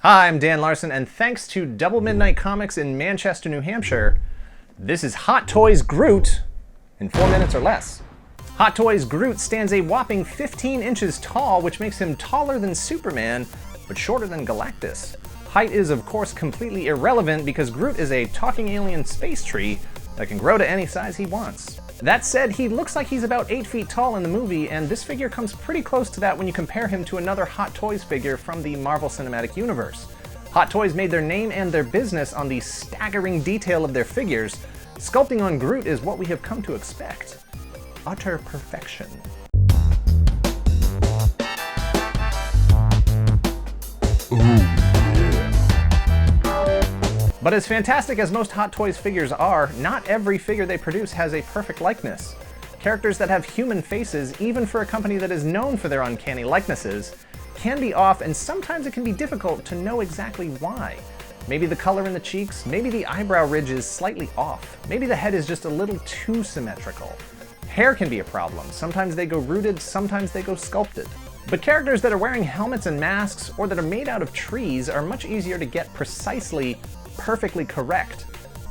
Hi, I'm Dan Larson, and thanks to Double Midnight Comics in Manchester, New Hampshire, this is Hot Toys Groot in 4 minutes or less. Hot Toys Groot stands a whopping 15 inches tall, which makes him taller than Superman, but shorter than Galactus. Height is, of course, completely irrelevant because Groot is a talking alien space tree that can grow to any size he wants. That said, he looks like he's about 8 feet tall in the movie, and this figure comes pretty close to that when you compare him to another Hot Toys figure from the Marvel Cinematic Universe. Hot Toys made their name and their business on the staggering detail of their figures. Sculpting on Groot is what we have come to expect. Utter perfection. But as fantastic as most Hot Toys figures are, not every figure they produce has a perfect likeness. Characters that have human faces, even for a company that is known for their uncanny likenesses, can be off, and sometimes it can be difficult to know exactly why. Maybe the color in the cheeks, maybe the eyebrow ridge is slightly off, maybe the head is just a little too symmetrical. Hair can be a problem. Sometimes they go rooted, sometimes they go sculpted. But characters that are wearing helmets and masks, or that are made out of trees, are much easier to get precisely, perfectly correct.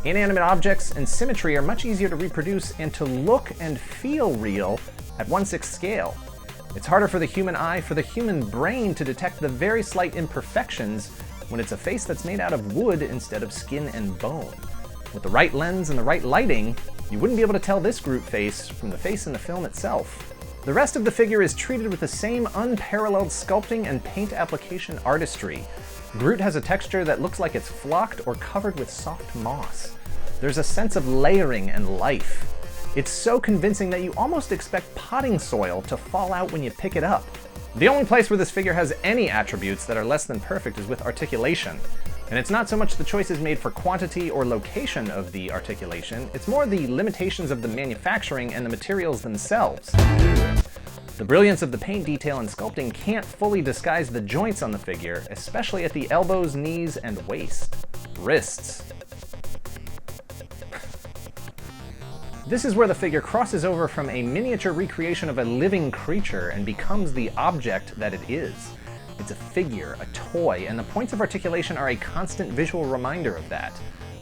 Inanimate objects and symmetry are much easier to reproduce and to look and feel real at 1/6 scale. It's harder for the human eye, for the human brain to detect the very slight imperfections when it's a face that's made out of wood instead of skin and bone. With the right lens and the right lighting, you wouldn't be able to tell this Groot face from the face in the film itself. The rest of the figure is treated with the same unparalleled sculpting and paint application artistry. Groot has a texture that looks like it's flocked or covered with soft moss. There's a sense of layering and life. It's so convincing that you almost expect potting soil to fall out when you pick it up. The only place where this figure has any attributes that are less than perfect is with articulation. And it's not so much the choices made for quantity or location of the articulation, it's more the limitations of the manufacturing and the materials themselves. The brilliance of the paint detail and sculpting can't fully disguise the joints on the figure, especially at the elbows, knees, and waist. Wrists. This is where the figure crosses over from a miniature recreation of a living creature and becomes the object that it is. It's a figure, a toy, and the points of articulation are a constant visual reminder of that.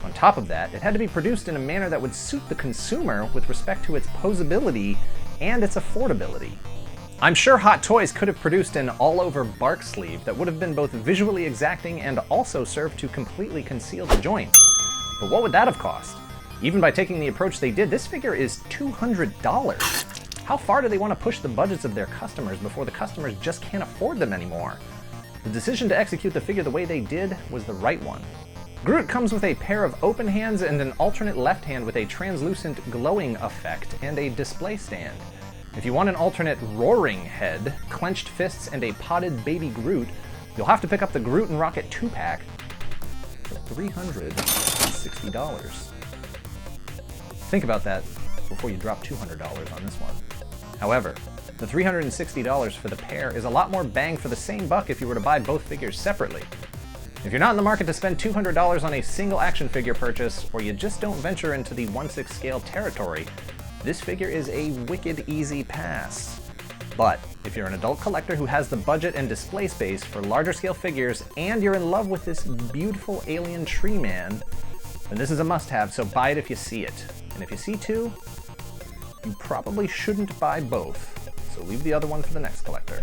On top of that, it had to be produced in a manner that would suit the consumer with respect to its posability and its affordability. I'm sure Hot Toys could have produced an all-over bark sleeve that would have been both visually exacting and also served to completely conceal the joints. But what would that have cost? Even by taking the approach they did, this figure is $200. How far do they want to push the budgets of their customers before the customers just can't afford them anymore? The decision to execute the figure the way they did was the right one. Groot comes with a pair of open hands and an alternate left hand with a translucent glowing effect and a display stand. If you want an alternate roaring head, clenched fists, and a potted baby Groot, you'll have to pick up the Groot and Rocket 2-pack for $360. Think about that before you drop $200 on this one. However, the $360 for the pair is a lot more bang for the same buck if you were to buy both figures separately. If you're not in the market to spend $200 on a single action figure purchase, or you just don't venture into the 1/6 scale territory, this figure is a wicked easy pass. But if you're an adult collector who has the budget and display space for larger scale figures, and you're in love with this beautiful alien tree man, then this is a must-have, so buy it if you see it. And if you see two, you probably shouldn't buy both, so leave the other one for the next collector.